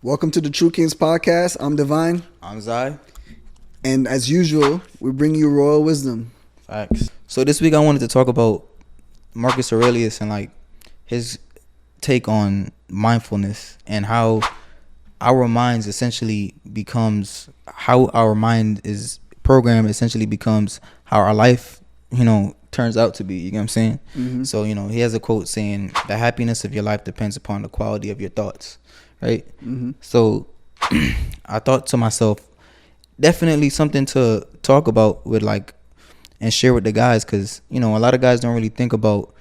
Welcome to the True Kings podcast. I'm Divine. I'm Zai. And as usual, we bring you royal wisdom. Facts. So this week I wanted to talk about Marcus Aurelius and like his take on mindfulness and how our minds essentially becomes how our mind is programmed essentially becomes how our life, turns out to be. You get what I'm saying? Mm-hmm. So, he has a quote saying the happiness of your life depends upon the quality of your thoughts. Right? Mm-hmm. So I thought to myself, definitely something to talk about with like and share with the guys, because a lot of guys don't really think about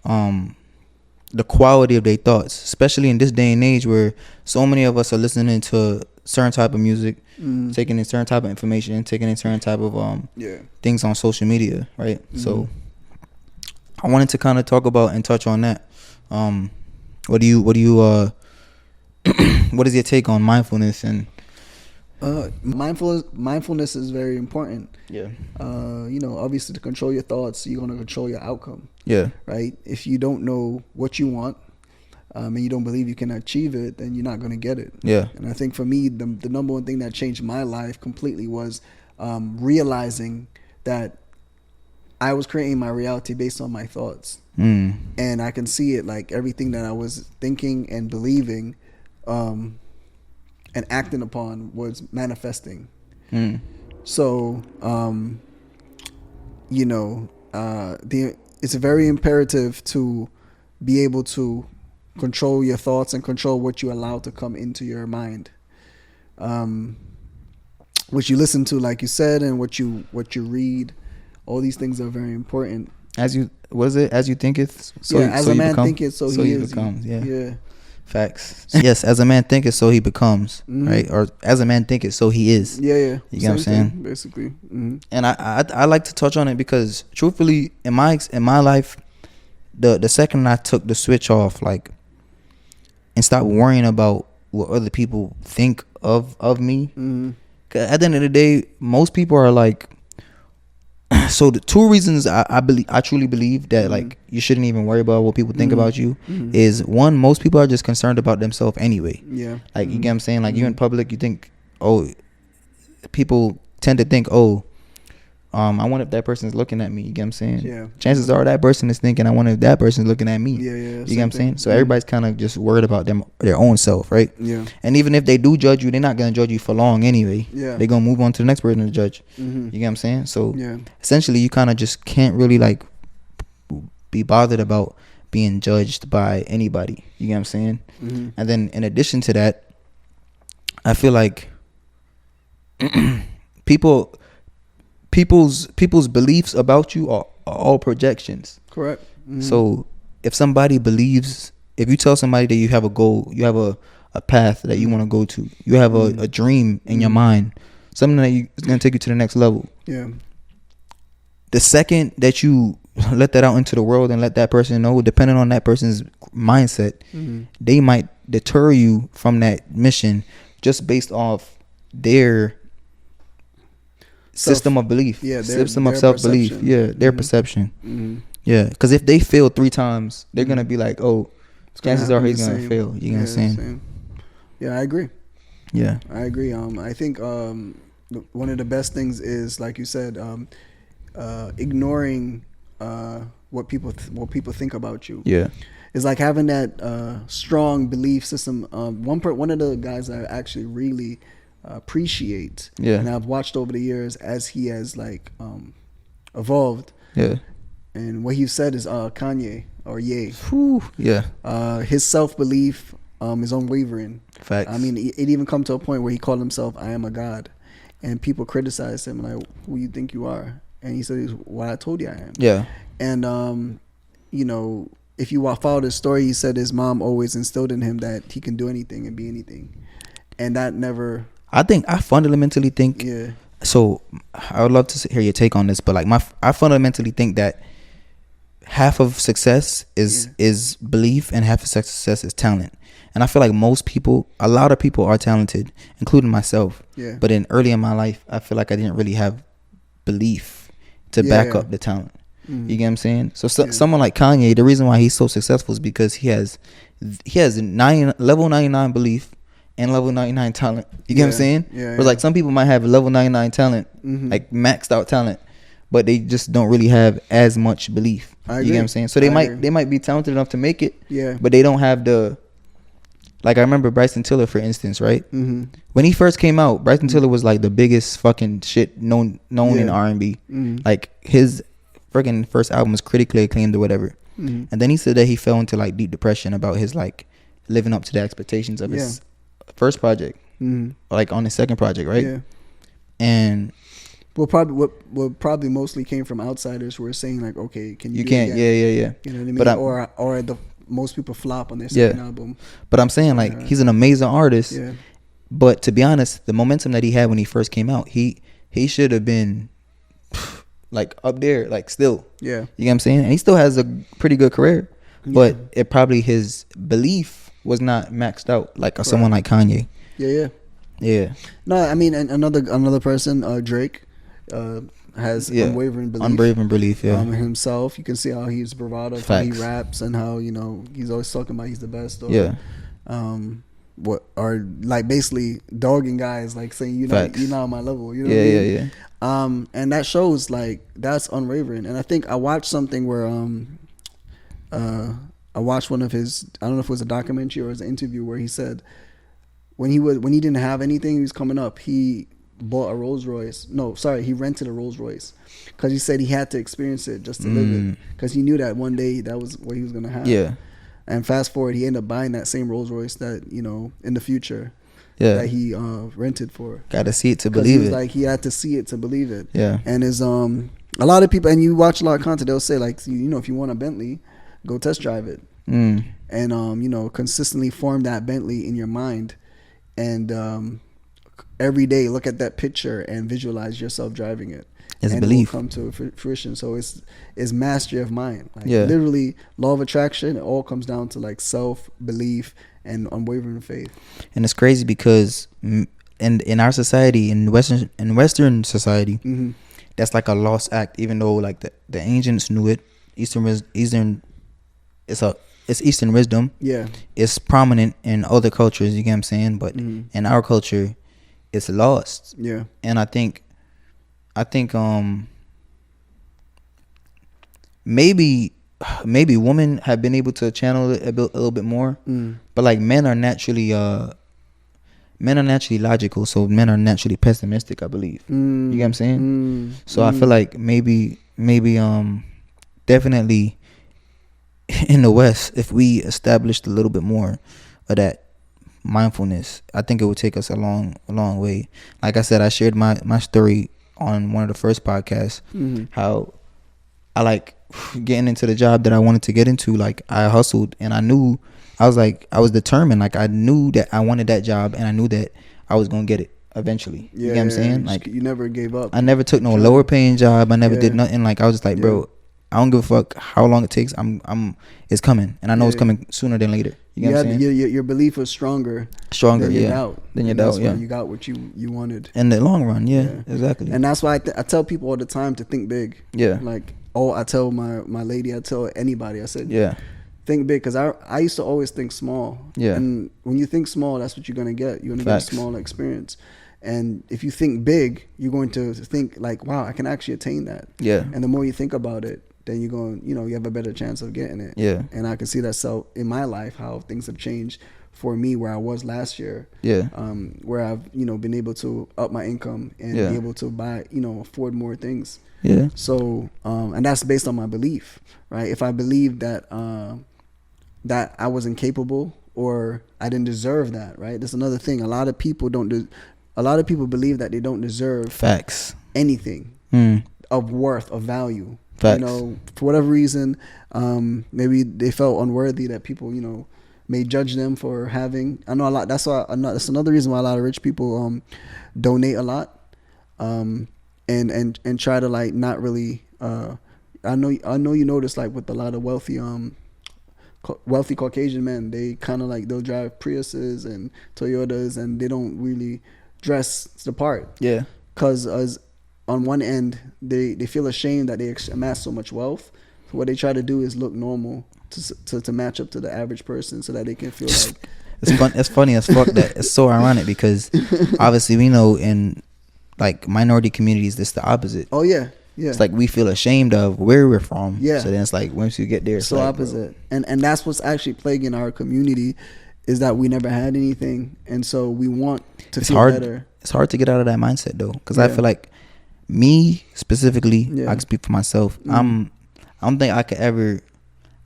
the quality of their thoughts, especially in this day and age where so many of us are listening to certain type of music, taking in certain type of information, taking in certain type of things on social media, right? Mm-hmm. So I wanted to kind of talk about and touch on that. What do you what is your take on mindfulness? And mindfulness is very important. Yeah. Obviously to control your thoughts, you're going to control your outcome. Yeah. Right? If you don't know what you want, and you don't believe you can achieve it, then you're not going to get it. Yeah. And I think for me, the number one thing that changed my life completely was realizing that I was creating my reality based on my thoughts. And I can see it, like everything that I was thinking and believing and acting upon was manifesting. So, it's very imperative to be able to control your thoughts and control what you allow to come into your mind, what you listen to, like you said, and what you read. All these things are very important. As you thinketh, so as so a you man become, thinketh, so he is. becomes. Yeah. Facts. Yes, as a man thinketh, so he becomes. Right, or as a man thinketh, so he is. Yeah. You get what I'm saying? Basically. And I like to touch on it because truthfully, in my life, the second I took the switch off, like, and stopped worrying about what other people think of me. 'Cause at the end of the day, most people are like. So the two reasons I truly believe that like you shouldn't even worry about what people think about you is, one, most people are just concerned about themselves anyway. Yeah. Like you get what I'm saying? Like you're in public, you think, people tend to think, I wonder if that person's looking at me. You get what I'm saying? Yeah. Chances are that person is thinking, I wonder if that person's looking at me. Yeah. You get what I'm saying? So everybody's kind of just worried about their own self, right? Yeah. And even if they do judge you, they're not gonna judge you for long anyway. Yeah. They're gonna move on to the next person to judge. You get what I'm saying? So essentially, you kind of just can't really like be bothered about being judged by anybody. You get what I'm saying? And then in addition to that, I feel like people's beliefs about you are all projections. Correct. So if you tell somebody that you have a goal, you have a path that you want to go to, you have a dream in your mind, something that is going to take you to the next level. Yeah. The second that you let that out into the world and let that person know, depending on that person's mindset, they might deter you from that mission just based off their system of belief, system of self-belief, their perception. Because if they fail 3 times, they're gonna be like, chances are he's gonna fail. You know what I'm saying? Yeah, I agree. Yeah, I agree. I think one of the best things is, like you said, ignoring what people think about you. Yeah, it's like having that strong belief system. One of the guys I actually really appreciate, and I've watched over the years as he has like evolved, and what he said is Kanye or Ye. His self-belief is unwavering. Facts. I mean, it even come to a point where he called himself I am a god, and people criticized him like, who you think you are? And he said, what I told you I am. And if you follow the story, he said his mom always instilled in him that he can do anything and be anything, and that never. I fundamentally think. Yeah. So I would love to hear your take on this, but like I fundamentally think that half of success is belief and half of success is talent. And I feel like a lot of people are talented, including myself. Yeah. But early in my life, I feel like I didn't really have belief to back up the talent. You get what I'm saying? So someone like Kanye, the reason why he's so successful is because he has level 99 belief and level 99 talent. You get what I'm saying? Yeah. But like some people might have level 99 talent, Mm-hmm. like maxed out talent, but they just don't really have as much belief. I You agree. get what I'm saying? So they might be talented enough to make it. Yeah. But they don't have the, like I remember Bryson Tiller, for instance, right? Mm-hmm. When he first came out, Bryson Tiller was like the biggest fucking shit known in R&B. Mm-hmm. Like his freaking first album was critically acclaimed or whatever. Mm-hmm. And then he said that he fell into like deep depression about his like living up to the expectations of his first project, like on his second project, right? Yeah. And Well, probably what probably mostly came from outsiders who were saying like, okay, can you? you do can't, it again? yeah. You know what I mean? But or the most people flop on their second album. But I'm saying like he's an amazing artist. Yeah. But to be honest, the momentum that he had when he first came out, he should have been like up there, like still. Yeah. You get what I'm saying? And he still has a pretty good career, but it probably his belief was not maxed out like someone like Kanye. Yeah. No, I mean, and another person, Drake, has unwavering belief. In himself. You can see how he's bravado, how he raps, and how he's always talking about he's the best. Or, what are like basically dogging guys, like saying you're not on my level. You know what I mean? And that shows like that's unwavering. And I think I watched something where I watched one of his, I don't know if it was a documentary or it was an interview where he said when he didn't have anything, he was coming up, he bought a Rolls Royce. No, sorry, he rented a Rolls Royce because he said he had to experience it just to live it, because he knew that one day that was what he was gonna have. Yeah. And fast forward, he ended up buying that same Rolls Royce that in the future. Yeah. That he rented for. Got to see it to believe it. Like he had to see it to believe it. Yeah. And there's a lot of people, and you watch a lot of content, they'll say like, if you want a Bentley, go test drive it. And consistently form that Bentley in your mind, and every day look at that picture and visualize yourself driving it. It's and belief. It will come to fruition. So it's mastery of mind. Like literally, law of attraction. It all comes down to like self belief and unwavering faith. And it's crazy because in our society, in Western society, that's like a lost act. Even though like the ancients knew it, it's Eastern wisdom. Yeah, it's prominent in other cultures. You get what I'm saying? But in our culture, it's lost. Yeah, and I think maybe women have been able to channel it a little bit more, but like men are naturally logical, so men are naturally pessimistic, I believe. You get what I'm saying? So I feel like maybe definitely in the West, if we established a little bit more of that mindfulness, I think it would take us a long way. Like I said, I shared my story on one of the first podcasts, how I like getting into the job that I wanted to get into. Like I hustled, and I was determined. Like I knew that I wanted that job, and I knew that I was gonna get it eventually. You get what I'm saying? Like you never gave up. I never took no lower paying job. I never did nothing. Like I was just like, bro, I don't give a fuck how long it takes. It's coming, and I know it's coming sooner than later. You know what I'm saying? Your belief was stronger than your doubt. Than your doubt, you got what you wanted. In the long run, exactly. And that's why I tell people all the time to think big. Yeah. Like, I tell my lady, I tell anybody, I said, think big, because I used to always think small. Yeah. And when you think small, that's what you're going to get. You're going to get a small experience. And if you think big, you're going to think like, wow, I can actually attain that. Yeah. And the more you think about it, then you're going, you have a better chance of getting it. Yeah. And I can see that in my life, how things have changed for me, where I was last year. Yeah. Where I've, been able to up my income and be able to buy, afford more things. Yeah. So, and that's based on my belief, right? If I believe that, that I wasn't capable or I didn't deserve that, right? That's another thing. A lot of people believe that they don't deserve anything of worth, of value. Facts. For whatever reason, maybe they felt unworthy, that people, may judge them for having. I know a lot. That's another reason why a lot of rich people donate a lot, and try to like not really. I know you notice like with a lot of wealthy Caucasian men, they kind of like they'll drive Priuses and Toyotas, and they don't really dress the part. Yeah, because on one end, they feel ashamed that they amass so much wealth. So what they try to do is look normal to match up to the average person, so that they can feel like It's funny as fuck that it's so ironic because obviously we know in like minority communities it's the opposite. Oh yeah. Yeah. It's like we feel ashamed of where we're from. Yeah. So then it's like once you get there, it's so like, opposite. And that's what's actually plaguing our community is that we never had anything, and so we want to feel better. It's hard to get out of that mindset though, because I feel like me specifically, I can speak for myself. I don't think I could ever.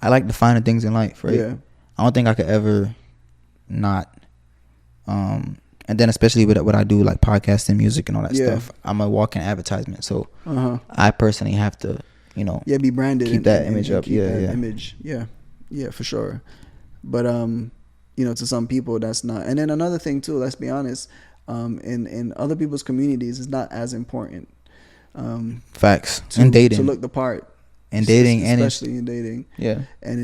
I like defining things in life, right? Yeah. I don't think I could ever not. And then especially with what I do, like podcasting, music, and all that stuff, I'm a walking advertisement. So I personally have to, be branded, keep that image up. Keep that image. Yeah, for sure. But to some people that's not. And then another thing too, let's be honest, in other people's communities, it's not as important. Facts. In dating, to look the part. In dating, especially in dating. Yeah. And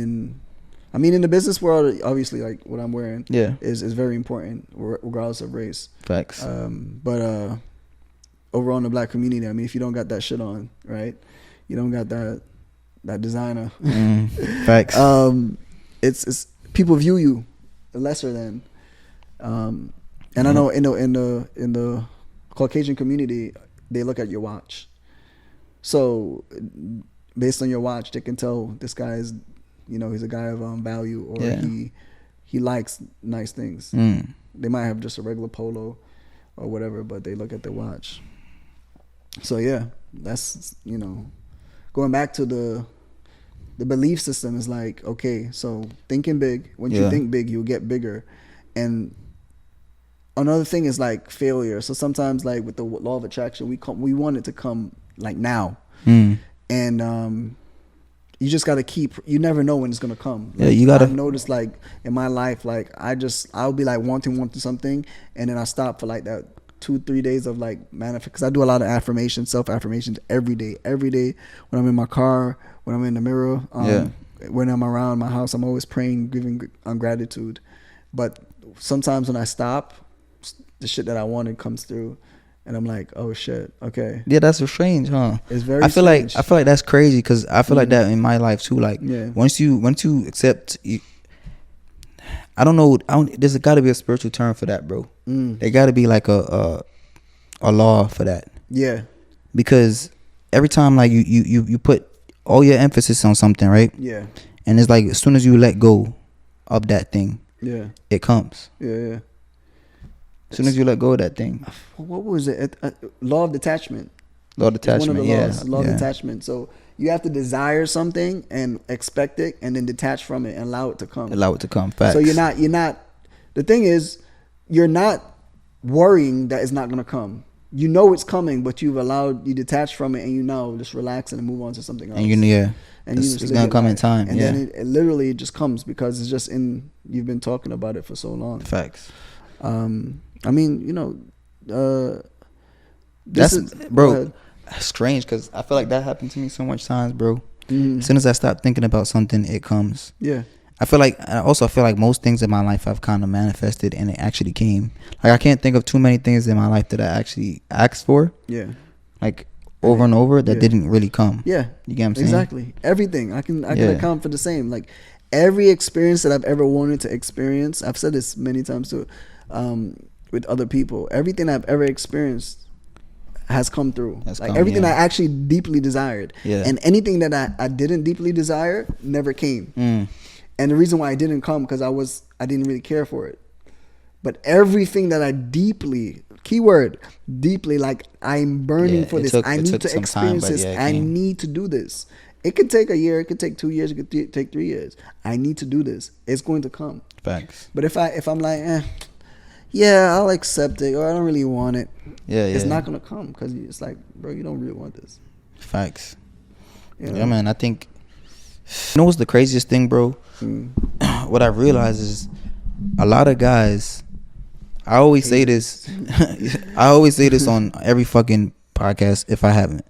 in the business world, obviously, like what I'm wearing, is very important, regardless of race. Facts. But overall in the black community, if you don't got that shit on, right? You don't got that designer. Facts. It's people view you lesser than. And I know in the Caucasian community, they look at your watch. So based on your watch, they can tell this guy is, he's a guy of value, or he likes nice things. They might have just a regular polo or whatever, but they look at their watch. So yeah, that's going back to the belief system is like, okay, so thinking big. When you think big, you'll get bigger. And another thing is like failure. So sometimes like with the law of attraction, we want it to come like now. And you just got to you never know when it's going to come. Like, you got to. I've noticed like in my life, like I'll be like wanting something, and then I stop for like that 2-3 days of like manifest, because I do a lot of affirmations, self-affirmations every day when I'm in my car, when I'm in the mirror, when I'm around my house, I'm always praying, giving gratitude. But sometimes when I stop, the shit that I wanted comes through, and I'm like, oh shit, okay. Yeah, that's so strange, huh? It's very I feel strange. like that's crazy, because I feel like that in my life too. Like once you accept, I don't know. There's got to be a spiritual term for that, bro. There got to be like a law for that. Yeah. Because every time like you put all your emphasis on something, right? Yeah. And it's like as soon as you let go of that thing, it comes. Yeah. As soon as you let go of that thing. What was it? Law of detachment. Law of detachment. One of the laws. Law of detachment. So you have to desire something and expect it, and then detach from it and allow it to come. Facts. So you're not. The thing is, you're not worrying that it's not going to come. You know it's coming, but you detach from it, and just relax and move on to something else. And it's going to come in time. And then it literally just comes because it's just you've been talking about it for so long. Facts. That's bro. Strange, because I feel like that happened to me so much times, bro. As soon as I stop thinking about something, it comes. Yeah. I feel like most things in my life I've kind of manifested, and it actually came. Like I can't think of too many things in my life that I actually asked for. Yeah. Like over and over that didn't really come. Yeah. You get what I'm saying? Exactly. Everything. I can account for the same. Like every experience that I've ever wanted to experience, I've said this many times too, with other people. Everything I've ever experienced has come through. Everything I actually deeply desired. Yeah. And anything that I didn't deeply desire never came. And the reason why it didn't come, because I didn't really care for it. But everything that I deeply, keyword, deeply, like I'm burning for this. I need to experience this. I need to do this. It could take a year. It could take 2 years. It could take 3 years. I need to do this. It's going to come. Facts. But if I'm like, I'll accept it, or I don't really want it. It's not gonna come, because it's like, bro, you don't really want this. Facts. Yeah, man. I think. You know what's the craziest thing, bro? What I realized is a lot of guys. I always say this. I always say this on every fucking podcast. If I haven't,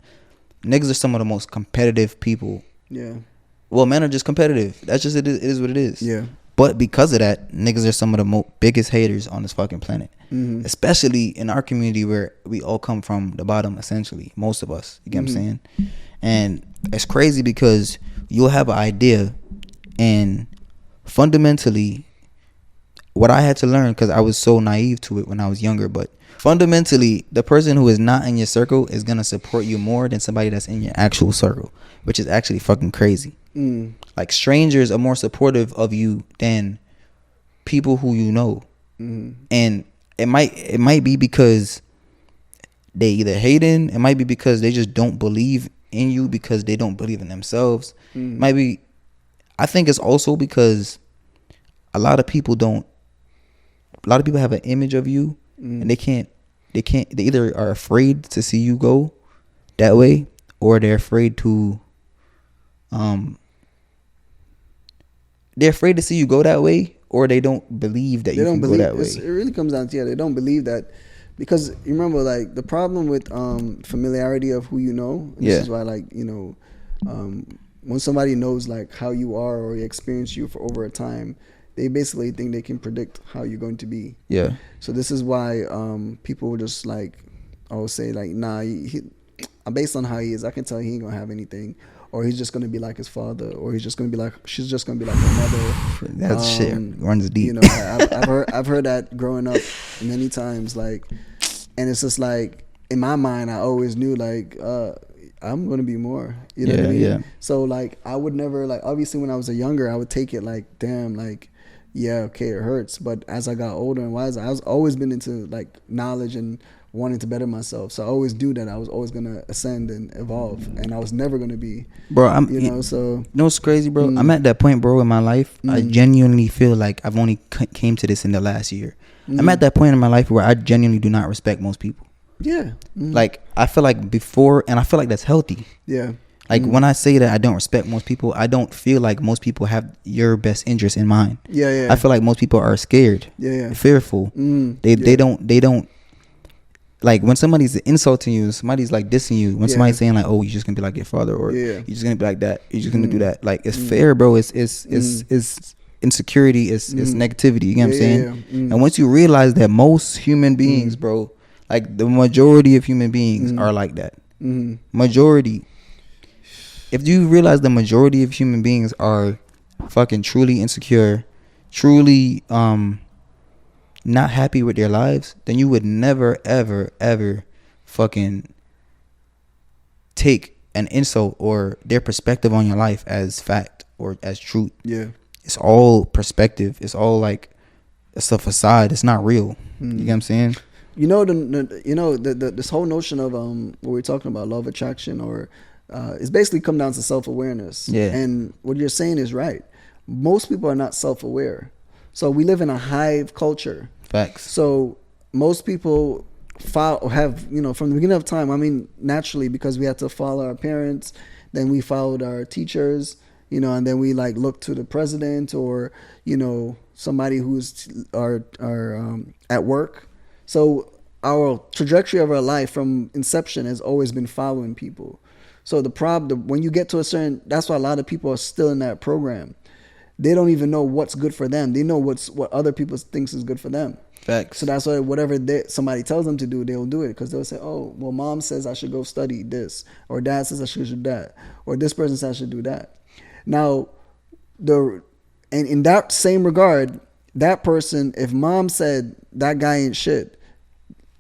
niggas are some of the most competitive people. Yeah. Well, men are just competitive. That's just it is what it is. Yeah. But because of that, niggas are some of the biggest haters on this fucking planet. Especially in our community where we all come from the bottom, essentially. Most of us. You get what I'm saying? And it's crazy because you'll have an idea, and fundamentally, what I had to learn, because I was so naive to it when I was younger, but fundamentally, the person who is not in your circle is going to support you more than somebody that's in your actual circle, which is actually fucking crazy. Like, strangers are more supportive of you than people who you know. And it might be because they either hating, it might be because they just don't believe in you because they don't believe in themselves. Might be, I think it's also because a lot of people have an image of you, and they either are afraid to see you go that way, or they're afraid to see you go that way, or they don't believe that you can go that way. It really comes down to, they don't believe that, because you remember, like, the problem with familiarity of who you know. This is why, like, when somebody knows like how you are or experience you for over a time, they basically think they can predict how you're going to be. Yeah. So this is why people will just like always say like, nah, based on how he is, I can tell he ain't gonna have anything, or he's just gonna be like his father, or she's just gonna be like her mother. That shit runs deep. You know, I've heard that growing up many times, like, and it's just like in my mind, I always knew like I'm gonna be more. You know what I mean? Yeah. So like I would never, like, obviously when I was younger, I would take it like, damn, like, yeah, okay, it hurts. But as I got older and wiser, I was always been into like knowledge and wanting to better myself. So I always knew that I was always gonna ascend and evolve, and I was never gonna be, bro. So you know what's crazy, bro? I'm at that point, bro, in my life. I genuinely feel like I've only came to this in the last year. I'm at that point in my life where I genuinely do not respect most people. Yeah. Like I feel like before, and I feel like that's healthy. Yeah. Like when I say that I don't respect most people, I don't feel like most people have your best interest in mind. Yeah. I feel like most people are scared. Yeah. Fearful. They don't. Like when somebody's insulting you, somebody's like dissing you, when somebody's saying like, "Oh, you're just gonna be like your father," or "You're just gonna be like that," "You're just gonna do that," like it's fear, bro. It's insecurity. It's negativity. You know what I'm saying? And once you realize that most human beings, bro, like the majority of human beings are like that. Majority. If you realize the majority of human beings are fucking truly insecure, truly not happy with their lives, then you would never, ever, ever fucking take an insult or their perspective on your life as fact or as truth. Yeah. It's all perspective. It's all like, it's a facade. It's not real. You know what I'm saying? You know, this whole notion of what we're talking about, law of attraction, or it's basically come down to self-awareness. Yeah. And what you're saying is right. Most people are not self-aware. So we live in a hive culture. Facts. So most people have, from the beginning of time, I mean, naturally, because we had to follow our parents, then we followed our teachers, and then we like look to the president or, somebody who's at work. So our trajectory of our life from inception has always been following people. So the problem, when you get to that's why a lot of people are still in that program. They don't even know what's good for them. They know what other people thinks is good for them. Facts. So that's why whatever somebody tells them to do, they'll do it, because they'll say, "Oh, well, mom says I should go study this, or dad says I should do that, or this person says I should do that." Now, and in that same regard, that person, if mom said that guy ain't shit,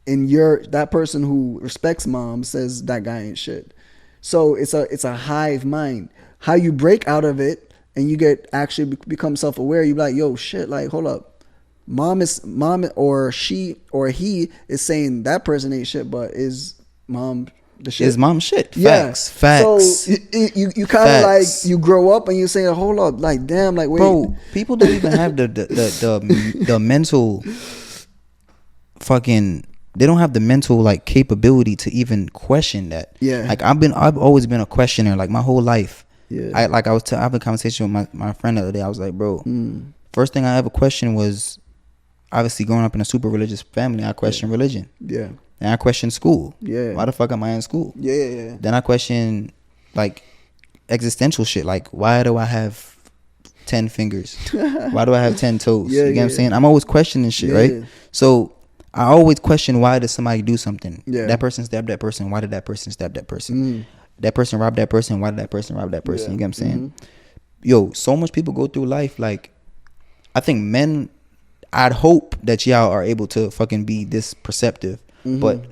and that person who respects mom says that guy ain't shit. So it's a hive mind. How you break out of it and you actually become self-aware, you be like, yo, shit, like, hold up. Mom or she or he is saying that person ain't shit, but is mom the shit? Is mom shit? Facts. Yeah. Facts. So you kind of like, you grow up and you say, hold up, like, damn, like, wait. Bro, people don't even have the mental fucking, they don't have the mental like capability to even question that. Yeah. Like I've always been a questioner, like my whole life. Yeah. I having a conversation with my friend the other day. I was like, bro, first thing I ever questioned was, obviously growing up in a super religious family, I questioned religion. Yeah. Then I questioned school. Yeah. Why the fuck am I in school? Yeah. Then I questioned like existential shit. Like, why do I have 10 fingers? Why do I have 10 toes? You get what I'm saying? I'm always questioning shit, right? So I always question, why does somebody do something? Yeah. That person stabbed that person. Why did that person stab that person? That person robbed that person. Why did that person rob that person? You get what I'm saying? Yo, so much people go through life. Like, I think men, I'd hope that y'all are able to fucking be this perceptive, but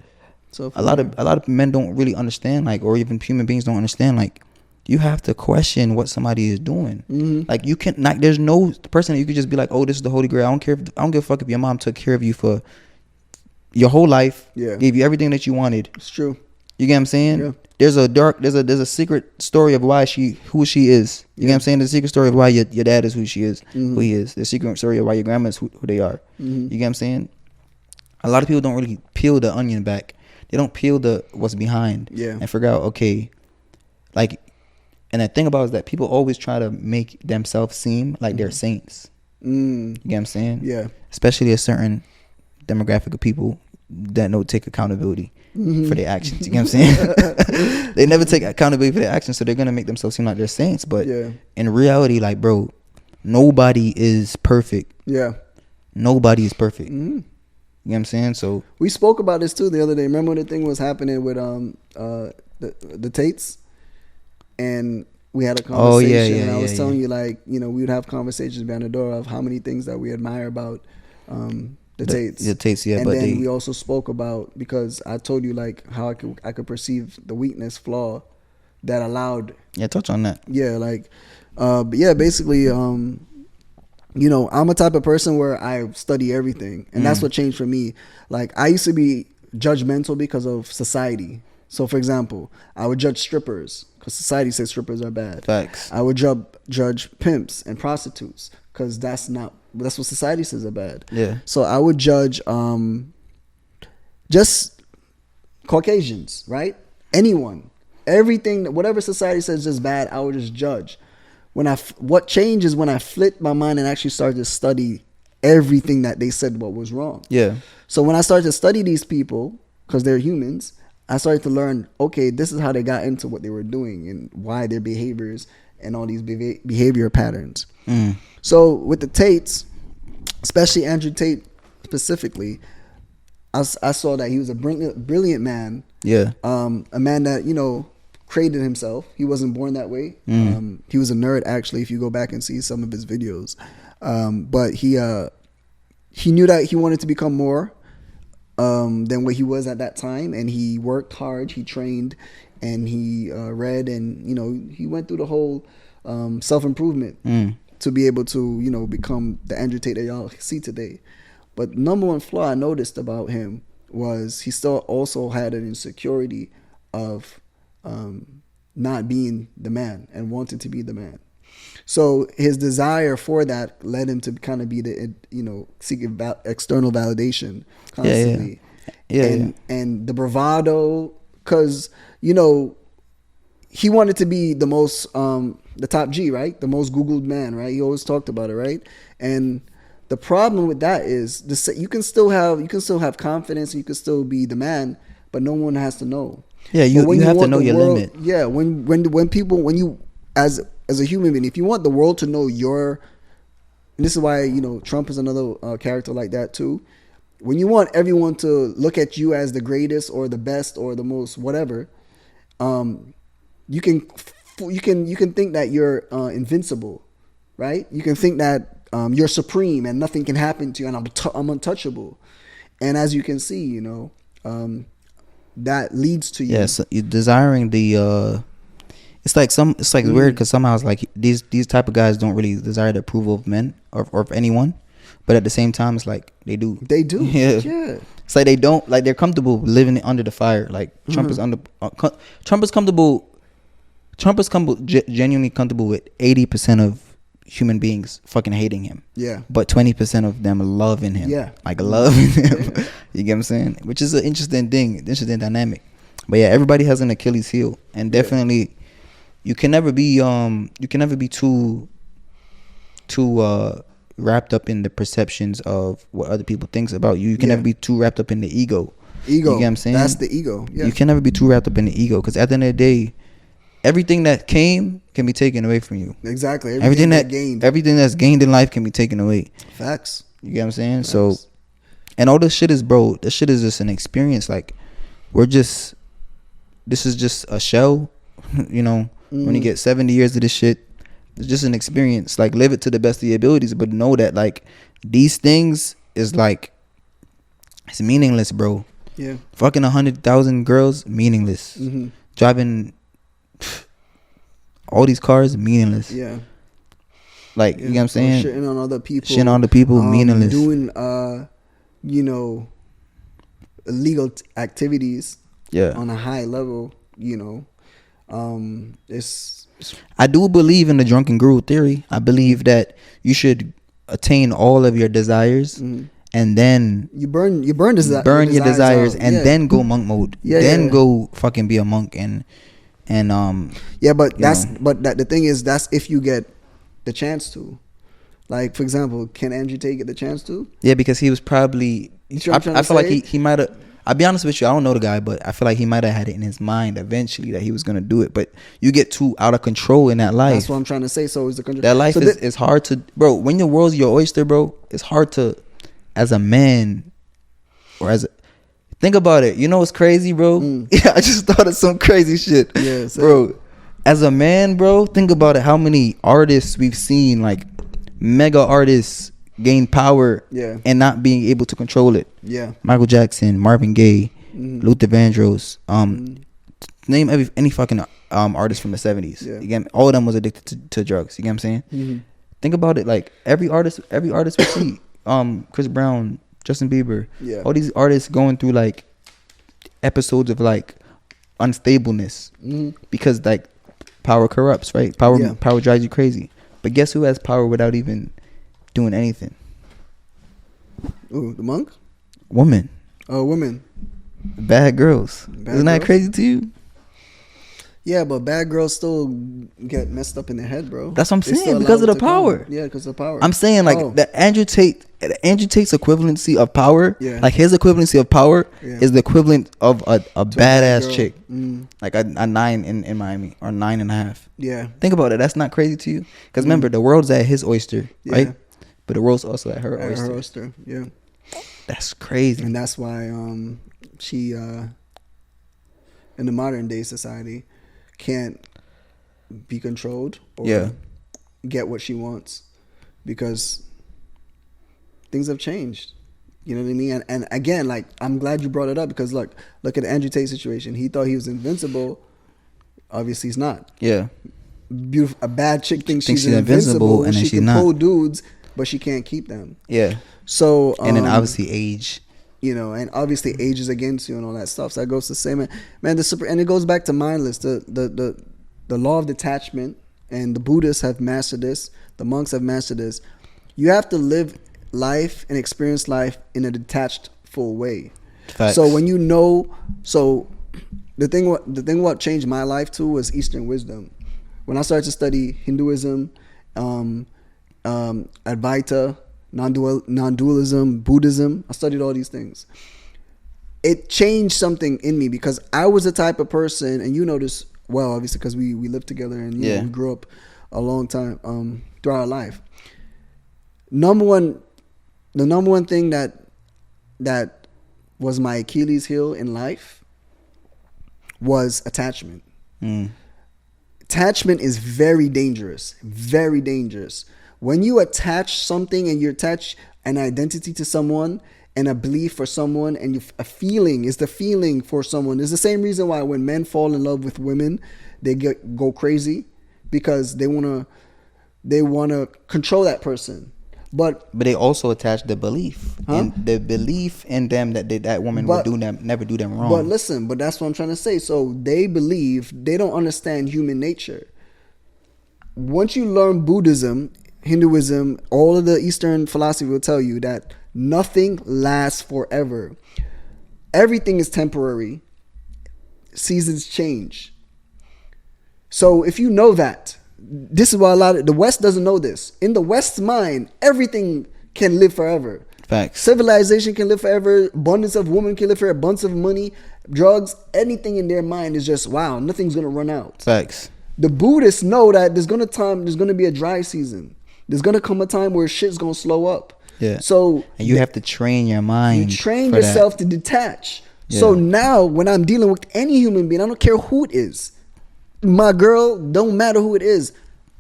So a lot of men don't really understand, like, or even human beings don't understand, like, you have to question what somebody is doing. Like, you can't, like, there's no person that you could just be like, oh, this is the holy grail. I don't care. I don't give a fuck if your mom took care of you for your whole life. Yeah. Gave you everything that you wanted. It's true. You get what I'm saying? Yeah. There's a secret story of why who she is. You get what I'm saying? The secret story of why your dad is who she is, who he is. The secret story of why your grandma is who they are. You get what I'm saying? A lot of people don't really peel the onion back. They don't peel what's behind. Yeah. And figure out, okay, like, and the thing about it is that people always try to make themselves seem like they're saints. You get what I'm saying? Yeah. Especially a certain demographic of people that don't take accountability for their actions. You get what I'm saying? They never take accountability for their actions, so they're gonna make themselves seem like they're saints. But in reality, like, bro, nobody is perfect. Yeah. Nobody is perfect. You know what I'm saying? So we spoke about this too the other day. Remember when the thing was happening with the Tates, and we had a conversation. And I was telling you, like, you know, we would have conversations behind the door of how many things that we admire about the Tates. The Tates, yeah. And but then we also spoke about, because I told you, like, how I could perceive the weakness, flaw that allowed. Yeah, touch on that. Yeah, like, but yeah, basically, you know, I'm a type of person where I study everything, and that's what changed for me. Like, I used to be judgmental because of society. So, for example, I would judge strippers because society says strippers are bad. Facts. I would judge pimps and prostitutes because that's what society says are bad. Yeah. So I would judge just Caucasians, right? Anyone, everything, whatever society says is bad, I would just judge. What changed is when I flipped my mind and actually started to study everything that they said what was wrong. Yeah. So when I started to study these people, because they're humans, I started to learn, okay, this is how they got into what they were doing and why their behaviors and all these behavior patterns. So with the Tates, especially Andrew Tate specifically, I saw that he was a brilliant man. Yeah. A man that, you know, created himself. He wasn't born that way. He was a nerd, actually, if you go back and see some of his videos. But he knew that he wanted to become more than what he was at that time, and he worked hard, he trained, and he read, and, you know, he went through the whole self-improvement to be able to, you know, become the Andrew Tate that y'all see today. But number one flaw I noticed about him was he still also had an insecurity of not being the man and wanting to be the man. So his desire for that led him to kind of be the, you know, seeking external validation constantly. And the bravado, because, you know, he wanted to be the most, the top G, right? The most Googled man, right? He always talked about it, right? And the problem with that is you can still have confidence, you can still be the man, but no one has to know. Yeah, you have to know your limit. Yeah, when people as a human being, if you want the world to know and this is why, you know, Trump is another character like that too. When you want everyone to look at you as the greatest or the best or the most whatever, you can think that you're invincible, right? You can think that you're supreme and nothing can happen to you, and I'm untouchable. And as you can see, you know, that leads to you. Yes, you're desiring the. It's like weird because somehow it's like these type of guys don't really desire the approval of men or of anyone, but at the same time it's like they do. They do. Yeah. It's like they don't, like, they're comfortable living under the fire. Like Trump is comfortable. Trump is genuinely comfortable with 80% of human beings fucking hating him. Yeah. But 20% of them loving him. Yeah. Like loving him. Yeah. You get what I'm saying? Which is an interesting dynamic. But yeah, everybody has an Achilles heel, and definitely you can never be too wrapped up in the perceptions of what other people thinks about you. You can never be too wrapped up in the ego. You get what I'm saying? That's the ego. Yeah. You can never be too wrapped up in the ego, because at the end of the day, everything that came can be taken away from you. Exactly. Everything that's gained in life can be taken away. Facts. You get what I'm saying? Facts. So, and all this shit is just an experience. Like, this is just a shell, you know. When you get 70 years of this shit, It's just an experience. Like, live it to the best of your abilities, but know that like these things is like, it's meaningless, bro. Yeah. Fucking 100,000 girls, meaningless. Mm-hmm. Driving all these cars, meaningless. Yeah. Like, you know what I'm saying? Shitting on other people. Shitting on other people, meaningless. Doing, you know, illegal activities. Yeah. On a high level, you know. I do believe in the drunken guru theory. I believe that you should attain all of your desires, and then you burn your desires and then go monk mode. Go fucking be a monk and but the thing is, that's if you get the chance to. Like, for example, can Andrew Tate get the chance to? Yeah, because he was probably. I feel like he might have. I'll be honest with you, I don't know the guy, but I feel like he might have had it in his mind eventually that he was gonna do it. But you get too out of control in that life. That's what I'm trying to say. So is the control. That life is hard to, bro. When your world's your oyster, bro, it's hard to, as a man, or as a, think about it. You know what's crazy, bro? Yeah, I just thought of some crazy shit. Yeah, bro. As a man, bro, think about it. How many artists we've seen, like mega artists, gain power and not being able to control it. Yeah. Michael Jackson, Marvin Gaye, Luther Vandross, name any fucking artist from the 70s. Yeah. Again, all of them was addicted to drugs. You get what I'm saying? Mm-hmm. Think about it, like every artist we see, Chris Brown, Justin Bieber, all these artists going through like episodes of like unstableness because like power corrupts, right? Power drives you crazy. But guess who has power without even doing anything? Ooh, the monk? Women. Oh, women. Bad girls. Isn't that crazy to you? Yeah, but bad girls still get messed up in their head, bro. That's what I'm saying, because of the power. Yeah, because of the power. I'm saying like the Andrew Tate's equivalency of power, like his equivalency of power is the equivalent of a badass chick. Like a 9 in Miami, or 9.5. Yeah. Think about it. That's not crazy to you? Because remember, the world's at his oyster, right? But the world's also at her oyster. Her oyster, yeah. That's crazy. And that's why she, in the modern day society, can't be controlled or get what she wants, because things have changed. You know what I mean? And again, like, I'm glad you brought it up, because look at the Andrew Tate situation. He thought he was invincible. Obviously he's not. Yeah. Beautiful. A bad chick thinks she's invincible, and then she can pull dudes, but she can't keep them. Yeah. So and then obviously age. You know, and obviously age is against you and all that stuff. So that goes to say, man, and it goes back to mindless. The law of detachment, and the Buddhists have mastered this. The monks have mastered this. You have to live life and experience life in a detached, full way. Facts. So when you know, the thing what changed my life too was Eastern wisdom. When I started to study Hinduism, Advaita, non-dualism, Buddhism, I studied all these things. It changed something in me, because I was the type of person, and you know this well, obviously, because we lived together, and you know, we grew up a long time throughout our life. The number one thing that was my Achilles heel in life was attachment. Attachment is very dangerous, very dangerous. When you attach something, and you attach an identity to someone, and a belief for someone, and a feeling is the feeling for someone. It's the same reason why when men fall in love with women, they go crazy, because they wanna control that person. But they also attach the belief, and the belief in them that woman would never do them wrong. But listen, that's what I'm trying to say. So they believe, they don't understand human nature. Once you learn Buddhism, Hinduism, all of the Eastern philosophy will tell you that nothing lasts forever. Everything is temporary. Seasons change. So if you know that, this is why the West doesn't know this. In the West's mind, everything can live forever. Facts. Civilization can live forever. Abundance of women can live forever. Abundance of money, drugs, anything in their mind is just, wow, nothing's gonna run out. Facts. The Buddhists know that there's gonna be a dry season. There's gonna come a time where shit's gonna slow up. Yeah. So and you have to train your mind. You train yourself to detach. Yeah. So now when I'm dealing with any human being, I don't care who it is. My girl, don't matter who it is.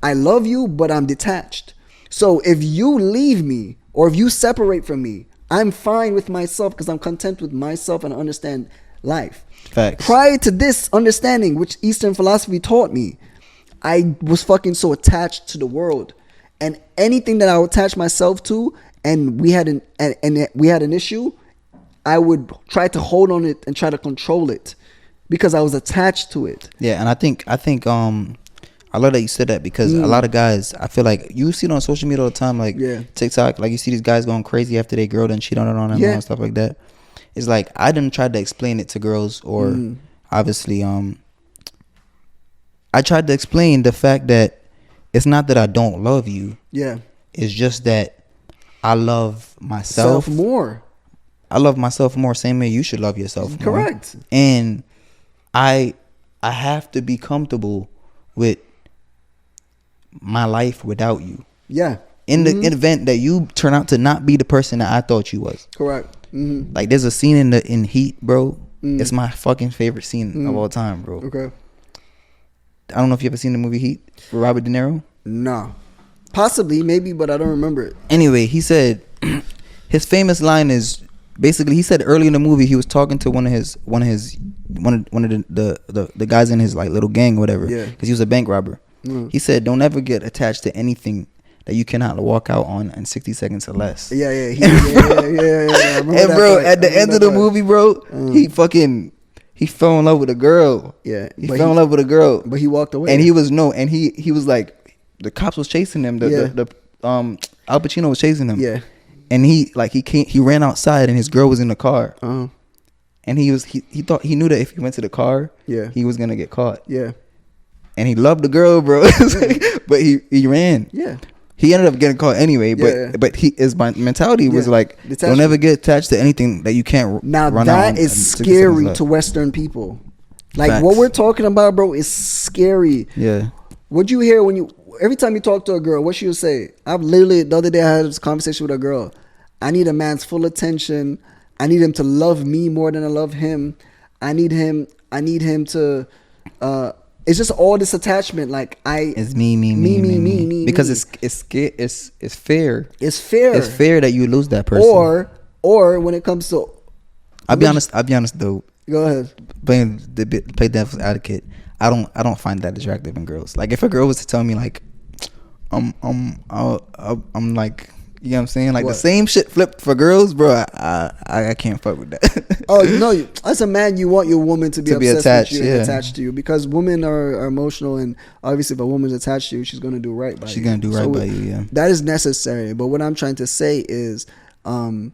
I love you, but I'm detached. So if you leave me or if you separate from me, I'm fine with myself because I'm content with myself and I understand life. Facts. Prior to this understanding, which Eastern philosophy taught me, I was fucking so attached to the world, and anything that I would attach myself to, and we had an issue, I would try to hold on it and try to control it because I was attached to it. Yeah, and I think I love that you said that because a lot of guys, I feel like you see it on social media all the time, like TikTok, like you see these guys going crazy after they girl done cheat on them and stuff like that. It's like I done tried to explain it to girls, or obviously I tried to explain the fact that it's not that I don't love you. Yeah. It's just that I love myself more. I love myself more, same way you should love yourself more. Correct. And I have to be comfortable with my life without you. Yeah. In the event that you turn out to not be the person that I thought you was. Correct. Like there's a scene in Heat, bro. It's my fucking favorite scene of all time, bro. Okay. I don't know if you ever seen the movie Heat with Robert De Niro. No. Possibly, maybe, but I don't remember it. Anyway, he said his famous line is basically, he said early in the movie he was talking to one of the guys in his like little gang or whatever, because he was a bank robber. He said, don't ever get attached to anything that you cannot walk out on in 60 seconds or less. Yeah. And bro, at the end of the movie, bro, he fell in love with a girl. Yeah. He fell in love with a girl. But he walked away. And he was like, the cops was chasing him. The Al Pacino was chasing him. Yeah. And he ran outside and his girl was in the car. Uh-huh. And he knew that if he went to the car, he was gonna get caught. Yeah. And he loved the girl, bro. But he ran. Yeah. He ended up getting caught anyway, but his mentality was like, don't ever get attached to anything that you can't now run out. Now that is scary to Western people. Like Facts. What we're talking about, bro, is scary. Yeah. What'd you hear every time you talk to a girl, what she would say? I've literally, the other day I had this conversation with a girl. I need a man's full attention. I need him to love me more than I love him. I need him to, it's just all this attachment. Like it's me. Because it's fair. It's fair. It's fair that you lose that person. Or when it comes to, I'll be honest though. Go ahead. Play devil's advocate. I don't find that attractive in girls. Like if a girl was to tell me like, I'm like, you know what I'm saying? Like the same shit flipped for girls, bro. I can't fuck with that. Oh no, as a man, you want your woman to be attached with you and attached to you, because women are emotional, and obviously if a woman's attached to you, she's gonna do right by you. She's gonna do right by you, yeah. That is necessary. But what I'm trying to say is, a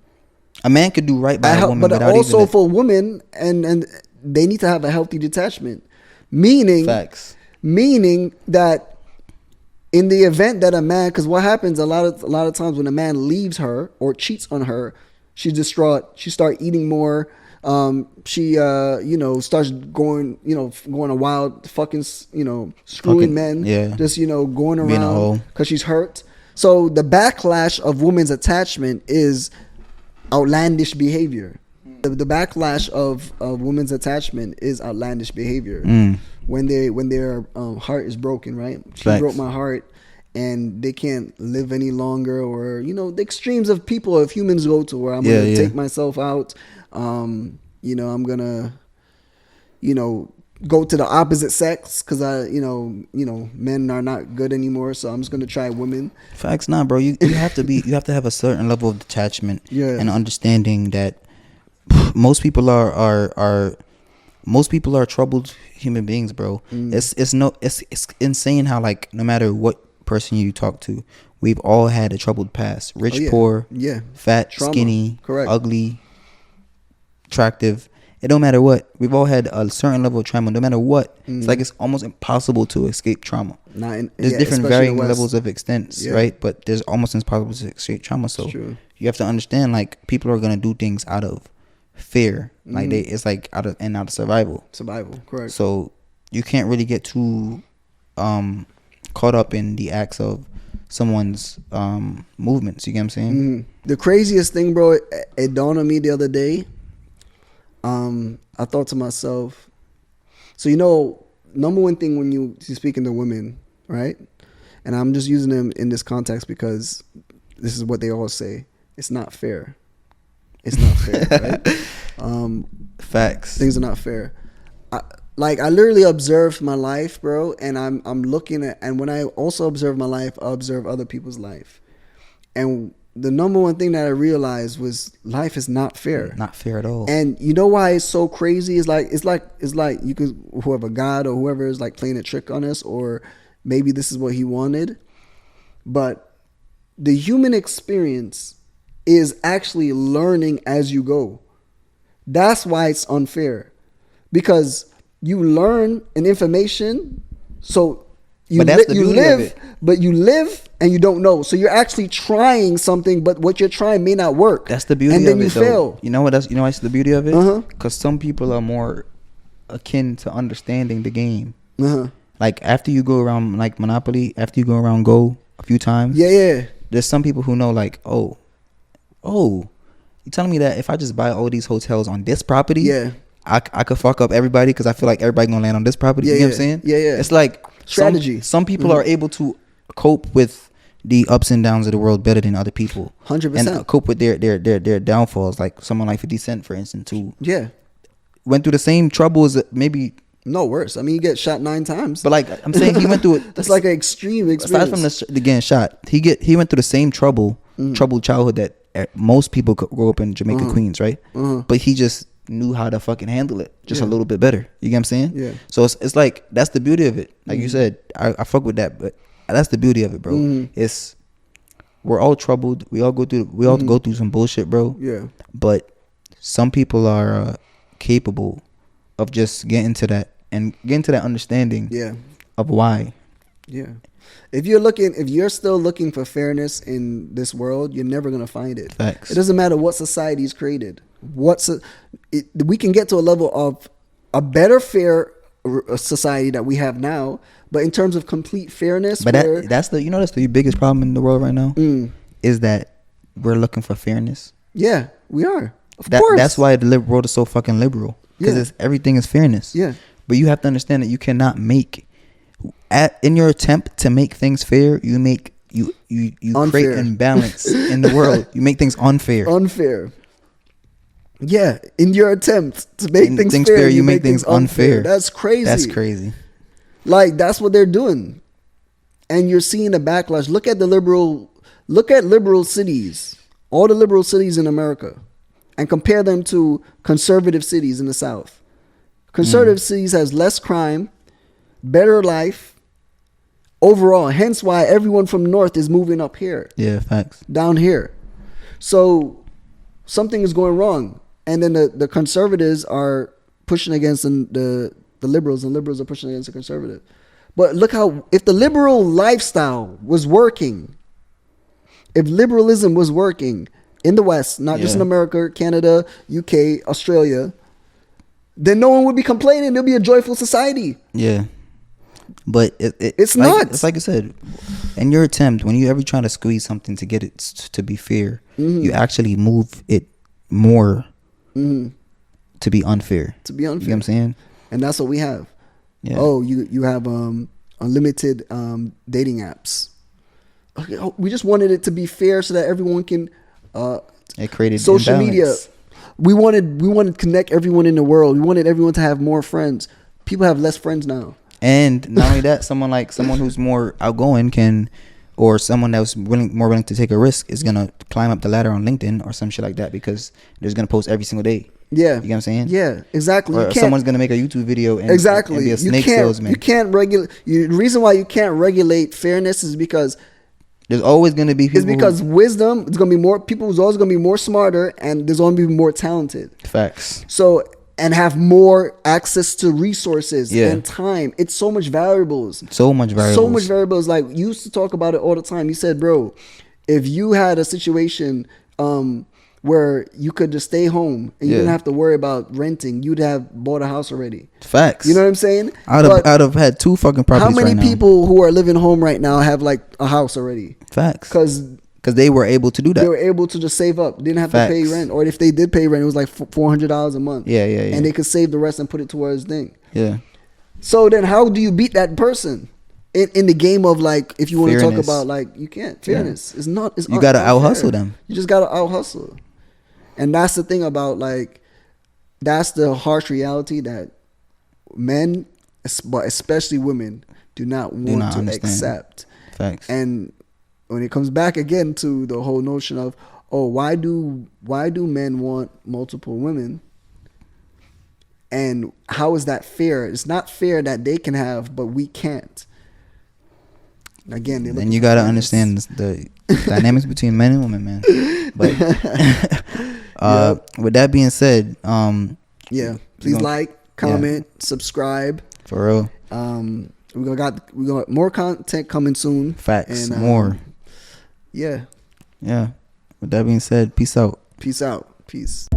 man could do right by a woman, but also for women, and they need to have a healthy detachment. Meaning that in the event that a man, because what happens a lot of times when a man leaves her or cheats on her, she's distraught. She starts eating more. She starts going a wild fucking screwing men. Yeah. Just going around because she's hurt. So the backlash of women's attachment is outlandish behavior. The backlash of women's attachment is outlandish behavior. When their heart is broken, right? She broke my heart, and they can't live any longer, or the extremes of humans go to, where I'm gonna take myself out. I'm gonna go to the opposite sex because men are not good anymore, so I'm just gonna try women. Facts, nah, bro. You have to have a certain level of detachment and understanding that most people are troubled human beings, bro. It's insane how, like, no matter what person you talk to, we've all had a troubled past. Rich, poor, fat, trauma, skinny, ugly, attractive. It don't matter what. We've all had a certain level of trauma. No matter what, it's like it's almost impossible to escape trauma. There's different varying levels of extent, right? But there's almost impossible to escape trauma. So you have to understand, like, people are gonna do things out of fear, like it's like out of survival, correct. So you can't really get too caught up in the acts of someone's movements. You get what I'm saying? The craziest thing, bro, it dawned on me the other day. I thought to myself, so number one thing when you're speaking to women, right, and I'm just using them in this context because this is what they all say. It's not fair. It's not fair, right? Facts. Things are not fair. I literally observed my life, bro, and I'm looking at, and when I also observe my life, I observe other people's life. And the number one thing that I realized was life is not fair. Not fair at all. And you know why it's so crazy? It's like you could, whoever, God or whoever is like playing a trick on us, or maybe this is what he wanted. But the human experience is actually learning as you go. That's why it's unfair. Because you learn an information, so you live, but you live and you don't know. So you're actually trying something, but what you're trying may not work. That's the beauty of it. And then you fail. You know what? That's the beauty of it. Because some people are more akin to understanding the game. Like after you go around like Monopoly, after you go around Go a few times. Yeah. There's some people who know like, oh, you telling me that if I just buy all these hotels on this property, I could fuck up everybody because I feel like everybody gonna land on this property. You know what I'm saying? Yeah. It's like strategy. Some people are able to cope with the ups and downs of the world better than other people. 100%. And cope with their downfalls. Like someone like 50 Cent, for instance, who went through the same troubles, maybe. No, worse. I mean, you get shot 9 times. But like I'm saying, he went through it. That's like an extreme experience. Aside from the getting shot, he went through the same troubled childhood that most people grow up in Jamaica, Queens, right? But he just knew how to fucking handle it just a little bit better. You get what I'm saying? Yeah. So it's like that's the beauty of it. Like you said, I fuck with that, but that's the beauty of it, bro. It's we're all troubled. We all go through some bullshit, bro. Yeah. But some people are capable of just getting to that understanding of why. Yeah. If you're still looking for fairness in this world, you're never gonna find it. Facts. It doesn't matter what society's created. We can get to a level of a better fair society that we have now, but in terms of complete fairness, but that's the biggest problem in the world right now is that we're looking for fairness. Yeah, we are. Of course. That's why the world is so fucking liberal, because everything is fairness. Yeah. But you have to understand that you cannot make in your attempt to make things fair, you create imbalance in the world. You make things unfair. Yeah, in your attempt to make things fair, you make things unfair. That's crazy. Like that's what they're doing, and you're seeing the backlash. Look at liberal cities, all the liberal cities in America, and compare them to conservative cities in the South. Conservative cities has less crime, better life overall. Hence why everyone from North is moving up here. Yeah, facts. Down here. So something is going wrong. And then the conservatives are pushing against the liberals, and liberals are pushing against the conservative. But look if the liberal lifestyle was working, if liberalism was working in the West, not just in America, Canada, UK, Australia, then no one would be complaining. There'll be a joyful society. Yeah. But it's not. It's like I said, in your attempt, when you ever trying to squeeze something to get it to be fair, you actually move it more to be unfair. You know what I'm saying? And that's what we have. Yeah. Oh, you have unlimited dating apps. Okay, we just wanted it to be fair so that everyone can. It created social media. We wanted to connect everyone in the world. We wanted everyone to have more friends. People have less friends now. And not only that, someone who's more outgoing or someone that's more willing to take a risk is gonna climb up the ladder on LinkedIn or some shit like that, because they're just gonna post every single day. Yeah, you know what I'm saying? Yeah, exactly. Or someone's gonna make a YouTube video and be a snake salesman. You can't regulate. The reason why you can't regulate fairness is because there's always gonna be people. It's because wisdom. It's gonna be more people. Who's always gonna be more smarter, and there's gonna be more talented. Facts. So. And have more access to resources and time. It's so much variables. So much variables. Like, you used to talk about it all the time. You said, bro, if you had a situation where you could just stay home and you didn't have to worry about renting, you'd have bought a house already. Facts. You know what I'm saying? I'd have had 2 fucking properties. How many people who are living home right now have like a house already? Facts. Because they were able to do that. They were able to just save up. Didn't have to pay rent. Or if they did pay rent, it was like $400 a month. Yeah. And they could save the rest and put it towards thing. Yeah. So then how do you beat that person? in the game of like, if you want to talk Fairness. about like, you can't fairness. It's not. It's You gotta out unfair. hustle them. You just gotta out hustle, and that's the thing about like, that's the harsh reality that men, but especially women, do not want to understand. accept. Facts. And when it comes back again to the whole notion of, oh, why do men want multiple women? And how is that fair? It's not fair that they can have, but we can't. Again, and you gotta understand the dynamics between men and women, man. But with that being said, please like, comment, subscribe. For real. We got more content coming soon. Facts. And, more. Yeah. Yeah. With that being said, peace out. Peace out. Peace.